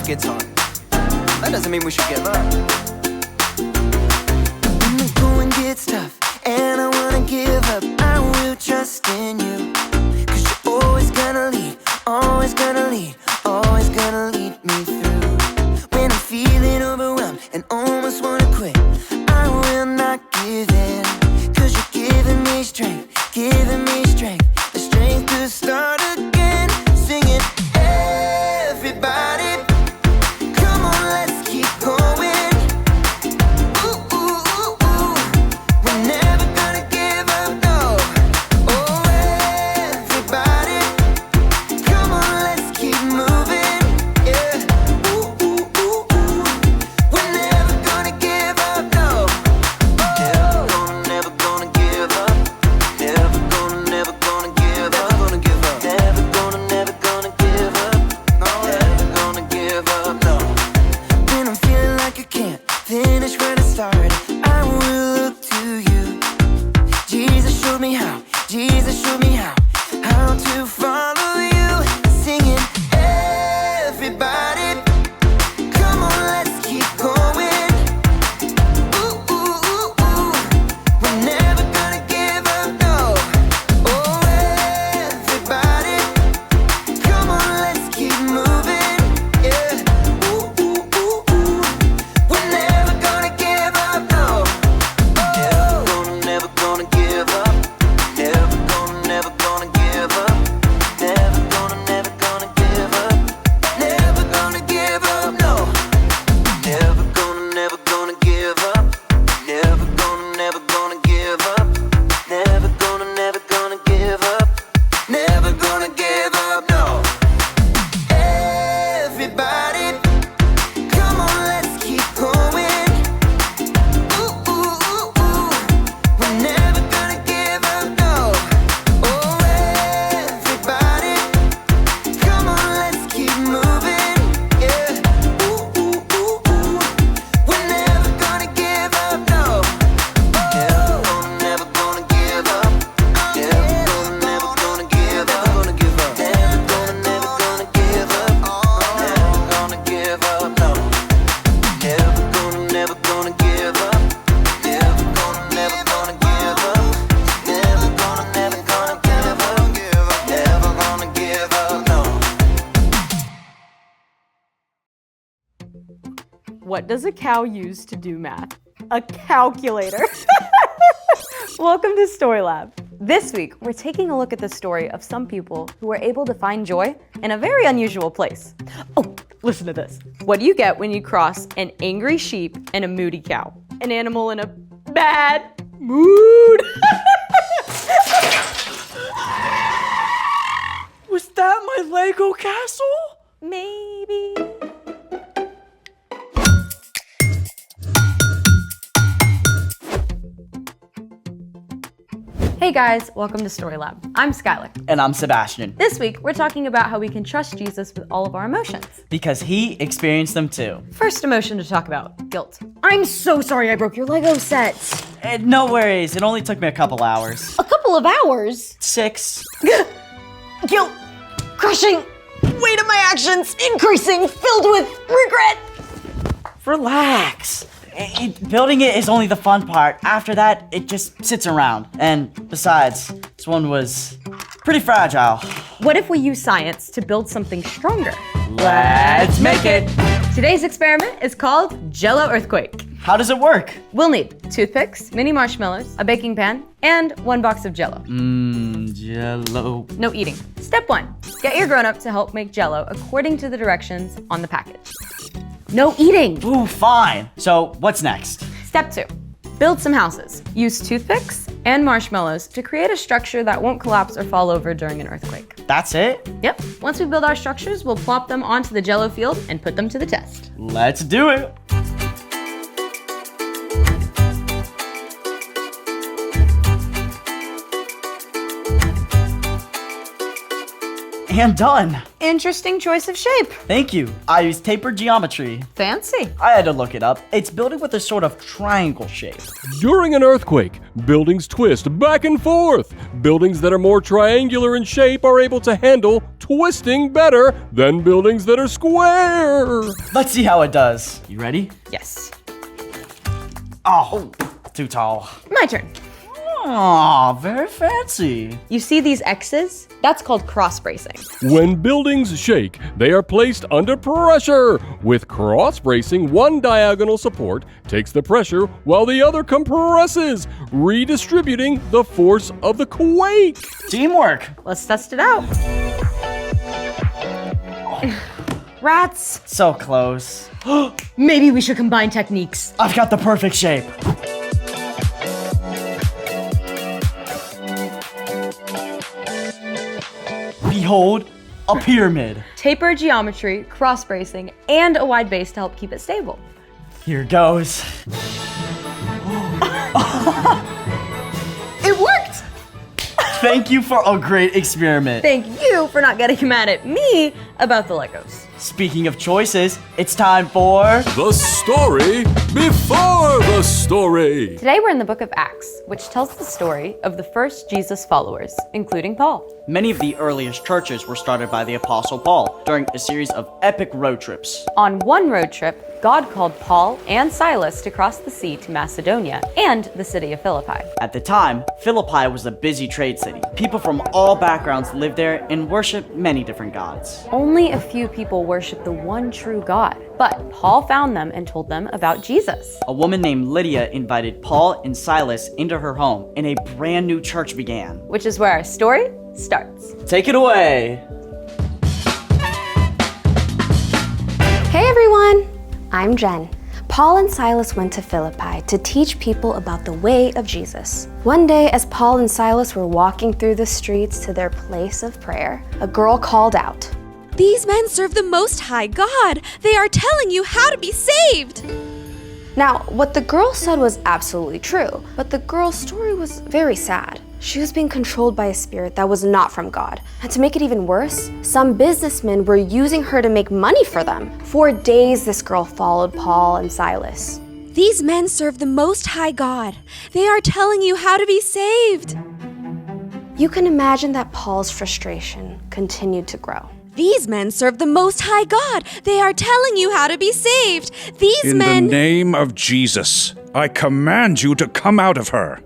Gets hard. That doesn't mean we should give up. When the going gets tough and I wanna give up, I will trust in you. 'Cause you're always gonna lead, always gonna lead, always gonna lead me through. When I'm feeling overwhelmed and almost wanna quit, I will not give in. 'Cause you're giving me strength, the strength to start again. Singing, everybody. What does a cow use to do math? A calculator. Welcome to Story Lab. This week, we're taking a look at the story of some people who were able to find joy in a very unusual place. Oh, listen to this. What do you get when you cross an angry sheep and a moody cow? An animal in a bad mood. Was that my Lego castle? Maybe. Hey guys, welcome to Story Lab. I'm Skylar. And I'm Sebastian. This week, we're talking about how we can trust Jesus with all of our emotions. Because he experienced them too. First emotion to talk about, guilt. I'm so sorry I broke your Lego set. No worries, it only took me a couple hours. A couple of hours? 6. Guilt, crushing, weight of my actions, increasing, filled with regret. Relax. Building it is only the fun part. After that, it just sits around. And besides, this one was pretty fragile. What if we use science to build something stronger? Let's make it! Today's experiment is called Jello Earthquake. How does it work? We'll need toothpicks, mini marshmallows, a baking pan, and 1 box of Jell-O. Jell-O. No eating. Step 1. Get your grown-up to help make Jell-O according to the directions on the package. No eating! Ooh, fine. So, what's next? Step 2. Build some houses. Use toothpicks and marshmallows to create a structure that won't collapse or fall over during an earthquake. That's it? Yep. Once we build our structures, we'll plop them onto the Jell-O field and put them to the test. Let's do it. And done. Interesting choice of shape. Thank you. I used tapered geometry. Fancy. I had to look it up. It's building with a sort of triangle shape. During an earthquake, buildings twist back and forth. Buildings that are more triangular in shape are able to handle twisting better than buildings that are square. Let's see how it does. You ready? Yes. Oh, too tall. My turn. Aw, very fancy. You see these X's? That's called cross bracing. When buildings shake, they are placed under pressure. With cross bracing, one diagonal support takes the pressure while the other compresses, redistributing the force of the quake. Teamwork. Let's test it out. Rats. So close. Maybe we should combine techniques. I've got the perfect shape. Behold, a pyramid. Taper geometry, cross bracing, and a wide base to help keep it stable. Here goes. It worked! Thank you for a great experiment. Thank you for not getting mad at me about the Legos. Speaking of choices, it's time for... The story before the story. Today we're in the book of Acts, which tells the story of the first Jesus followers, including Paul. Many of the earliest churches were started by the Apostle Paul during a series of epic road trips. On one road trip, God called Paul and Silas to cross the sea to Macedonia and the city of Philippi. At the time, Philippi was a busy trade city. People from all backgrounds lived there and worshiped many different gods. Only a few people worshiped the one true God, but Paul found them and told them about Jesus. A woman named Lydia invited Paul and Silas into her home, and a brand new church began. Which is where our story starts. Take it away! Hey everyone! I'm Jen. Paul and Silas went to Philippi to teach people about the way of Jesus. One day, as Paul and Silas were walking through the streets to their place of prayer, a girl called out, "These men serve the Most High God. They are telling you how to be saved." Now, what the girl said was absolutely true, but the girl's story was very sad. She was being controlled by a spirit that was not from God. And to make it even worse, some businessmen were using her to make money for them. For days, this girl followed Paul and Silas. "These men serve the Most High God. They are telling you how to be saved." You can imagine that Paul's frustration continued to grow. "These men serve the Most High God. They are telling you how to be saved. These In men..." the name of Jesus, I command you to come out of her.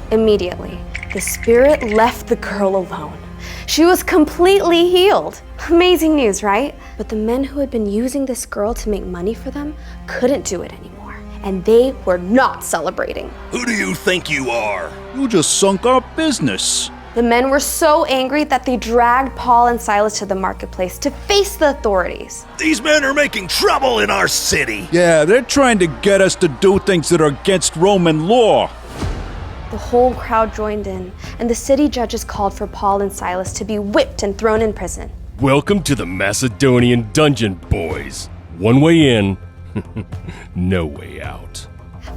Immediately, the spirit left the girl alone. She was completely healed. Amazing news, right? But the men who had been using this girl to make money for them couldn't do it anymore. And they were not celebrating. Who do you think you are? You just sunk our business. The men were so angry that they dragged Paul and Silas to the marketplace to face the authorities. These men are making trouble in our city. Yeah, they're trying to get us to do things that are against Roman law. The whole crowd joined in, and the city judges called for Paul and Silas to be whipped and thrown in prison. Welcome to the Macedonian dungeon, boys. One way in, no way out.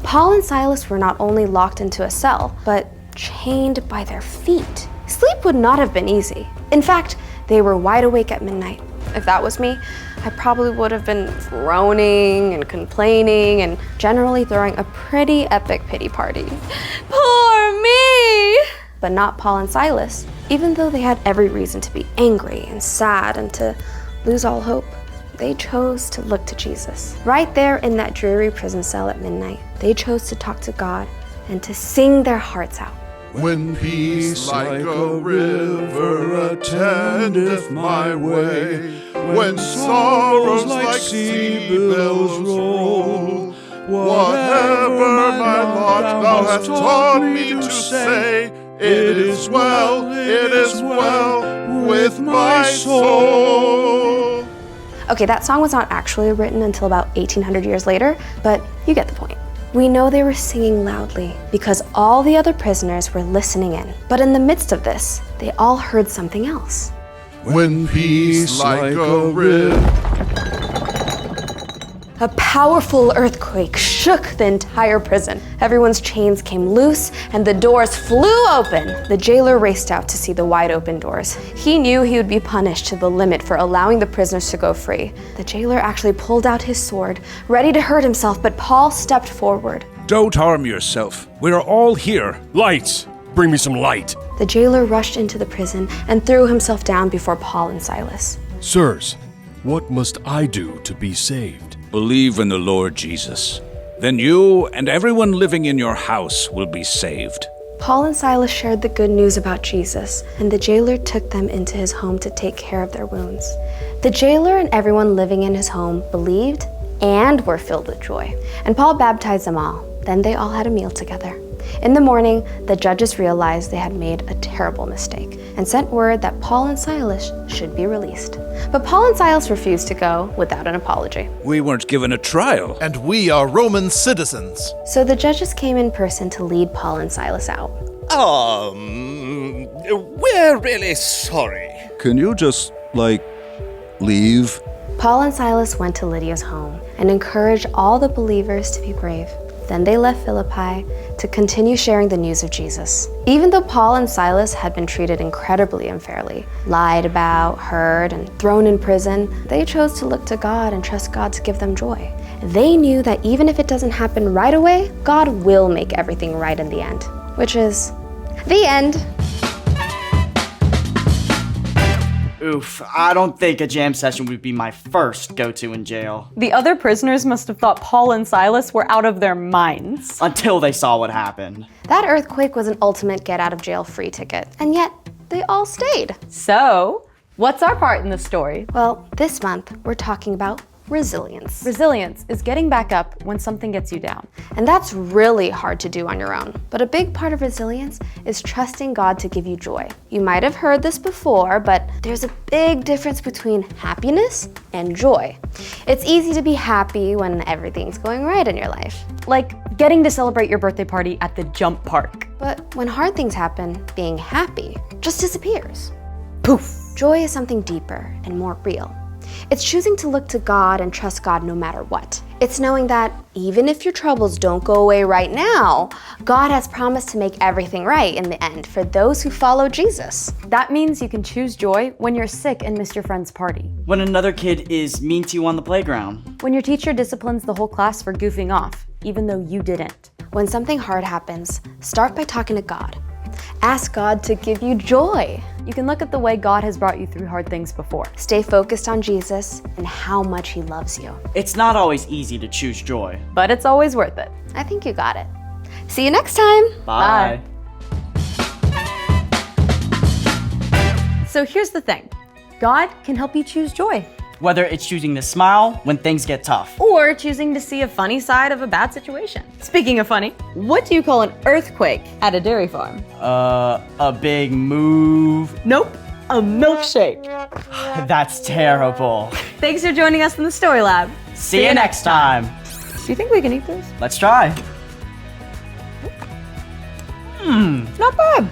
Paul and Silas were not only locked into a cell, but chained by their feet. Sleep would not have been easy. In fact, they were wide awake at midnight. If that was me, I probably would have been groaning and complaining and generally throwing a pretty epic pity party. Poor me! But not Paul and Silas. Even though they had every reason to be angry and sad and to lose all hope, they chose to look to Jesus. Right there in that dreary prison cell at midnight, they chose to talk to God and to sing their hearts out. When peace like a river attendeth my way, when sorrows like sea billows roll, Whatever my lot thou hast taught me to say, it is well with my soul. Okay, that song was not actually written until about 1800 years later, but you get the point. We know they were singing loudly because all the other prisoners were listening in. But in the midst of this, they all heard something else. When peace like a river. A powerful earthquake shook the entire prison. Everyone's chains came loose and the doors flew open. The jailer raced out to see the wide open doors. He knew he would be punished to the limit for allowing the prisoners to go free. The jailer actually pulled out his sword, ready to hurt himself, but Paul stepped forward. Don't harm yourself. We're all here. Lights! Bring me some light. The jailer rushed into the prison and threw himself down before Paul and Silas. Sirs, what must I do to be saved? Believe in the Lord Jesus. Then you and everyone living in your house will be saved. Paul and Silas shared the good news about Jesus, and the jailer took them into his home to take care of their wounds. The jailer and everyone living in his home believed and were filled with joy. And Paul baptized them all. Then they all had a meal together. In the morning, the judges realized they had made a terrible mistake and sent word that Paul and Silas should be released. But Paul and Silas refused to go without an apology. We weren't given a trial. And we are Roman citizens. So the judges came in person to lead Paul and Silas out. We're really sorry. Can you just, leave? Paul and Silas went to Lydia's home and encouraged all the believers to be brave. Then they left Philippi to continue sharing the news of Jesus. Even though Paul and Silas had been treated incredibly unfairly, lied about, hurt, and thrown in prison, they chose to look to God and trust God to give them joy. They knew that even if it doesn't happen right away, God will make everything right in the end, which is the end. Oof, I don't think a jam session would be my first go-to in jail. The other prisoners must have thought Paul and Silas were out of their minds. Until they saw what happened. That earthquake was an ultimate get-out-of-jail-free ticket, and yet they all stayed. So, what's our part in the story? Well, this month we're talking about resilience. Resilience is getting back up when something gets you down. And that's really hard to do on your own. But a big part of resilience is trusting God to give you joy. You might have heard this before, but there's a big difference between happiness and joy. It's easy to be happy when everything's going right in your life. Like getting to celebrate your birthday party at the jump park. But when hard things happen, being happy just disappears. Poof! Joy is something deeper and more real. It's choosing to look to God and trust God no matter what. It's knowing that even if your troubles don't go away right now, God has promised to make everything right in the end for those who follow Jesus. That means you can choose joy when you're sick and miss your friend's party. When another kid is mean to you on the playground. When your teacher disciplines the whole class for goofing off, even though you didn't. When something hard happens, start by talking to God. Ask God to give you joy. You can look at the way God has brought you through hard things before. Stay focused on Jesus and how much He loves you. It's not always easy to choose joy. But it's always worth it. I think you got it. See you next time. Bye. So here's the thing. God can help you choose joy. Whether it's choosing to smile when things get tough. Or choosing to see a funny side of a bad situation. Speaking of funny, what do you call an earthquake at a dairy farm? A big move. Nope, a milkshake. That's terrible. Thanks for joining us in the Story Lab. See you next time. Do you think we can eat this? Let's try. Not bad.